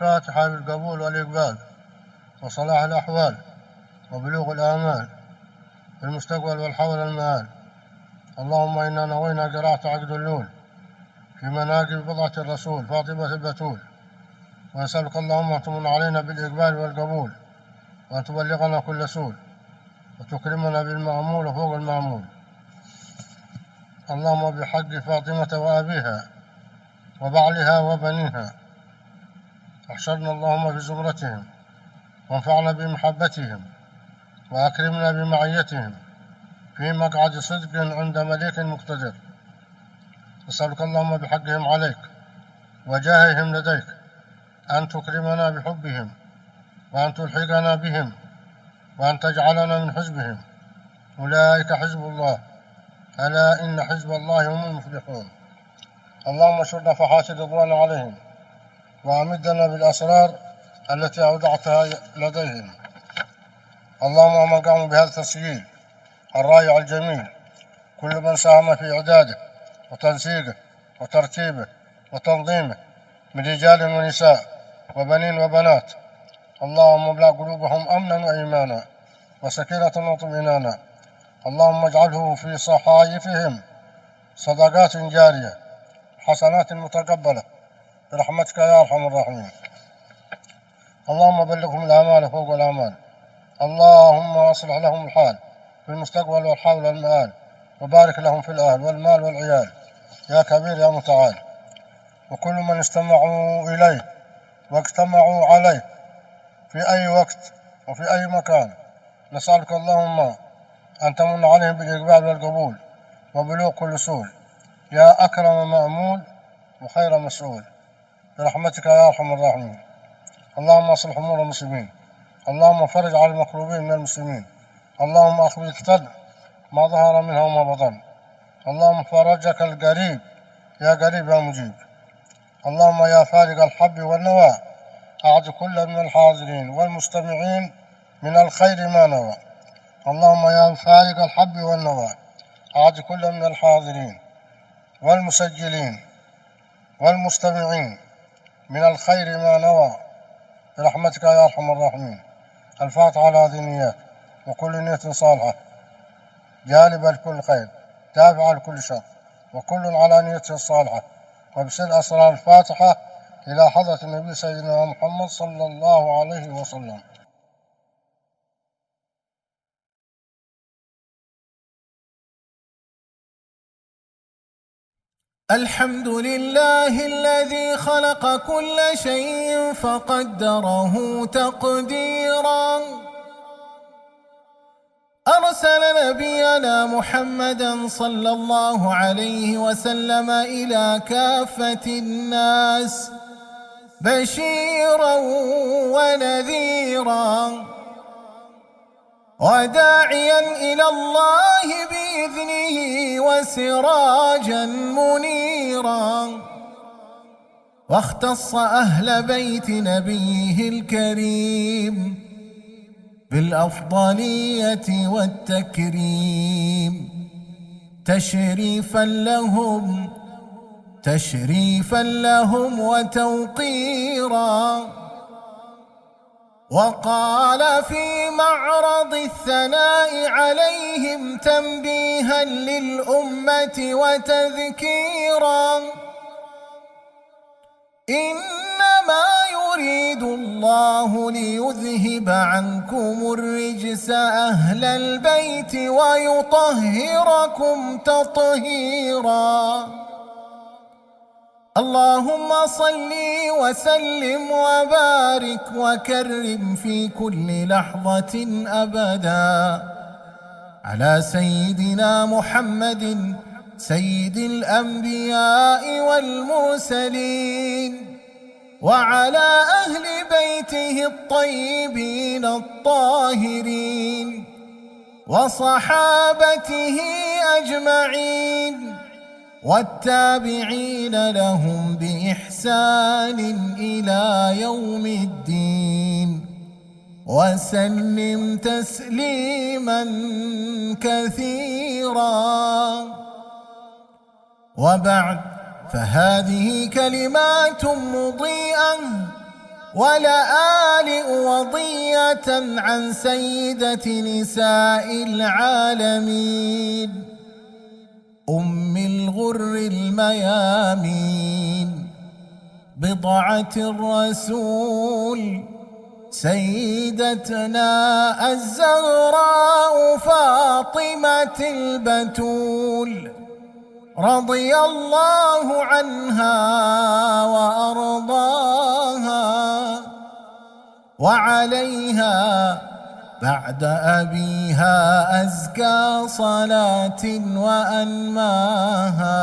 الفاتحة بالقبول والإقبال وصلاح الأحوال وبلوغ الآمال في المستقبل والحول المآل. اللهم إنا نوينا قراءة عقد اللول في مناقب بضعة الرسول فاطمة البتول، ونسألك اللهم أن تمن علينا بالإقبال والقبول، وأن تبلغنا كل سول، وتكرمنا بالمأمول وفوق المأمول. اللهم بحق فاطمة وأبيها وبعلها وبنيها احشرنا اللهم في زمرتهم، وانفعنا بمحبتهم، وأكرمنا بمعيتهم في مقعد صدق عند مليك مقتدر. نسألك اللهم بحقهم عليك وجاههم لديك أن تكرمنا بحبهم، وأن تلحقنا بهم، وأن تجعلنا من حزبهم. أولئك حزب الله، ألا إن حزب الله هم المفلحون. اللهم اشر نفحات رضوان عليهم، وأمدنا بالأسرار التي أودعتها لديهم. اللهم من قاموا بهذا التسجيل الرائع الجميل، كل من ساهم في إعداده وتنسيقه وترتيبه وتنظيمه من رجال ونساء وبنين وبنات، اللهم املأ قلوبهم أمنا وإيمانا وسكينة واطمئنانا. اللهم اجعله في صحائفهم صدقات جارية حسنات متقبلة برحمتك يا أرحم الراحمين. اللهم بلغهم الآمال فوق الآمال. اللهم أصلح لهم الحال في المستقبل والحول والمآل، وبارك لهم في الأهل والمال والعيال يا كبير يا متعال. وكل من استمعوا إليه واجتمعوا عليه في أي وقت وفي أي مكان، نسألك اللهم أن تمن عليهم بالإقبال والقبول وبلوغ كل سول يا أكرم مأمول وخير مسؤول برحمتك يا أرحم الراحمين. اللهم اصلح أمور المسلمين. اللهم فرج على المكروبين من المسلمين. اللهم أخذ الفتن ما ظهر منها وما بطن. اللهم فرجك القريب يا قريب يا مجيب. اللهم يا فارق الحب والنوى أعد كل من الحاضرين والمستمعين من الخير ما نوى. اللهم يا فارق الحب والنوى أعد كل من الحاضرين والمسجلين والمستمعين من الخير ما نوى برحمتك يا أرحم الراحمين. الفاتحة على هذه النيات، وكل نية صالحة جالبة لكل خير دافعة لكل شر، وكل على نيته الصالحة، وبسر أسرار الفاتحة إلى حضرة النبي سيدنا محمد صلى الله عليه وسلم. الحمد لله الذي خلق كل شيء فقدره تقديرا، أرسل نبينا محمدا صلى الله عليه وسلم إلى كافة الناس بشيرا ونذيرا، وداعيا إلى الله بإذنه وسراجا منيرا. واختص أهل بيت نبيه الكريم بالأفضلية والتكريم تشريفا لهم وتوقيرا. وقال في معرض الثناء عليهم تنبيها للأمة وتذكيرا: إنما يريد الله ليذهب عنكم الرجس أهل البيت ويطهركم تطهيرا. اللهم صل وسلم وبارك وكرم في كل لحظة أبدا على سيدنا محمد سيد الأنبياء والمرسلين، وعلى أهل بيته الطيبين الطاهرين، وصحابته أجمعين، والتابعين لهم بإحسان إلى يوم الدين، وسلم تسليما كثيرا. وبعد، فهذه كلمات مضيئة ولآل وضية عن سيدة نساء العالمين أم الغر الميامين بضعة الرسول سيدتنا الزهراء فاطمة البتول رضي الله عنها وأرضاها، وعليها بعد أبيها أزكى صلاة وأنماها.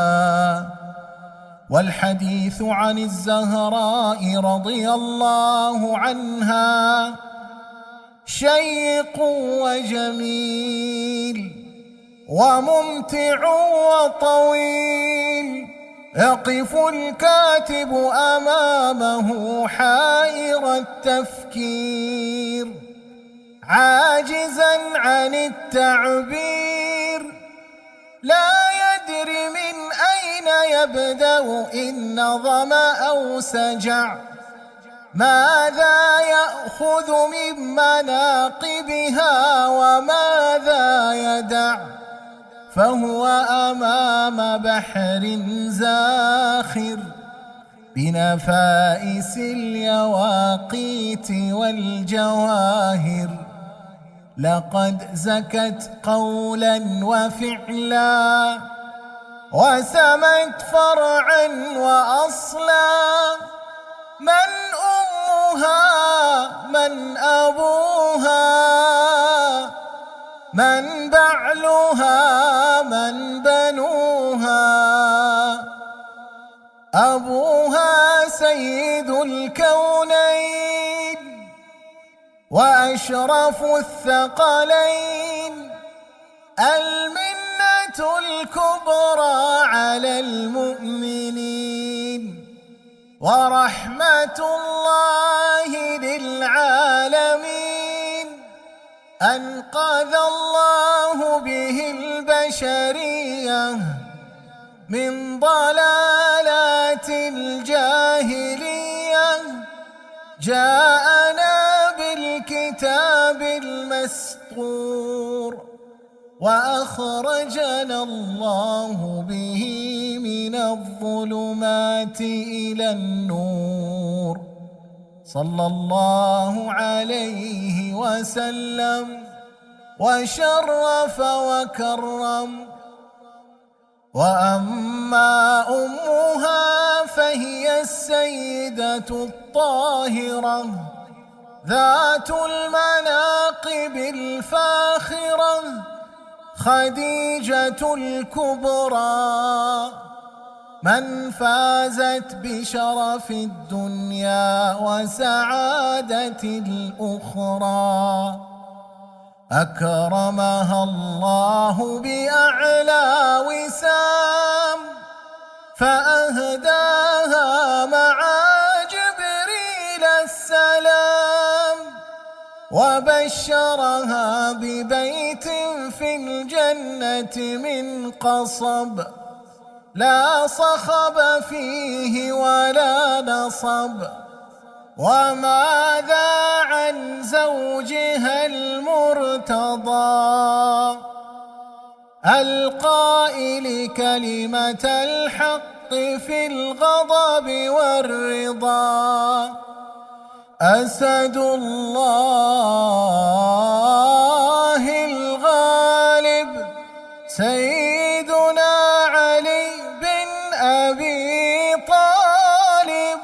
والحديث عن الزهراء رضي الله عنها شيق وجميل وممتع وطويل، يقف الكاتب أمامه حائر التفكير عاجزا عن التعبير، لا يدري من أين يبدأ إن نظم أو سجع، ماذا يأخذ من مناقبها وماذا يدع، فهو أمام بحر زاخر بنفائس اليواقيت والجواهر، لقد زكت قولا وفعلا وسمت فرعا وأصلا، من أمها من أبوها من بعلها من بنوها، أبوها سيد الكونين وأشرف الثقلين، المنة الكبرى على المؤمنين ورحمة الله للعالمين، أنقذ الله به البشرية من ضلالات الجاهلية، جاءنا بالكتاب المسطور وأخرجنا الله به من الظلمات إلى النور، صلى الله عليه وسلم وشرف وكرم. وأما أمها فهي السيدة الطاهرة ذات المناقب الفاخرة خديجة الكبرى، من فازت بشرف الدنيا وسعادة الأخرى، أكرمها الله بأعلى وسام فأهداها مع جبريل السلام، وبشرها ببيت في الجنة من قصب لا صخب فيه ولا نصب. وماذا عن زوجها المرتضى القائل كلمة الحق في الغضب والرضا، أسد الله الغالب سيدنا علي بن أبي طالب.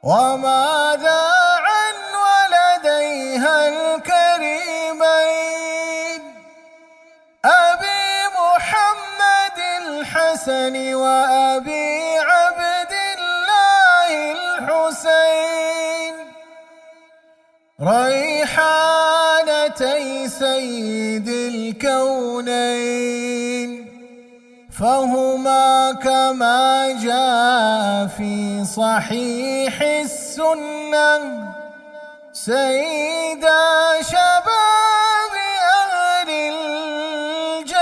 وماذا عن ولديها الكريمين أبي محمد الحسن وأبي عبد الله الحسين، ريحانتي سيد الكونين، فهما كما جاء في صحيح السنة سيدا شباب أهل الجنة.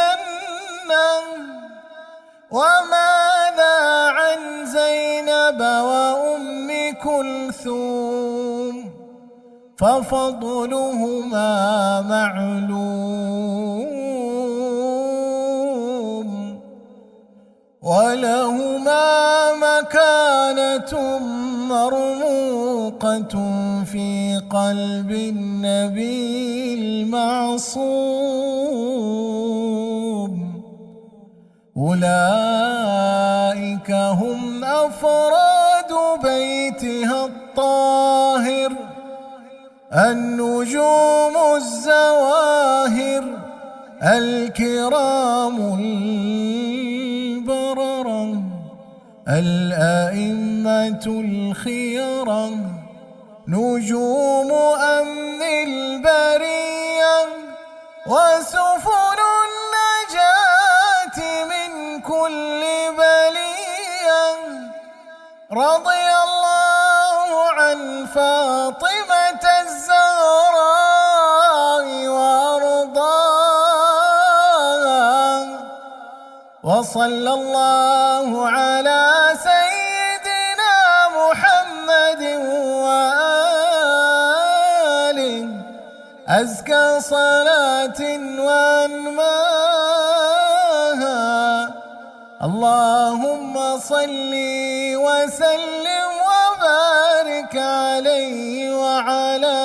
وماذا عن زينب وأم كلثوم ففضلهما معلوم، ولهما مكانة مرموقة في قلب النبي المعصوم. أولئك هم أفراد بيتها الطاهر، النجوم الزواهر، الكرام البررة، الأئمة الخيرة، نجوم أمن البرية، وسفن النجاة من كل بلية. رضي الله عن فاطمة الزهراء وأرضاها، وصلى الله على سيدنا محمد وآله أزكى صلاة وأنماها. اللهم صل وسلم وبارك عليه وعلى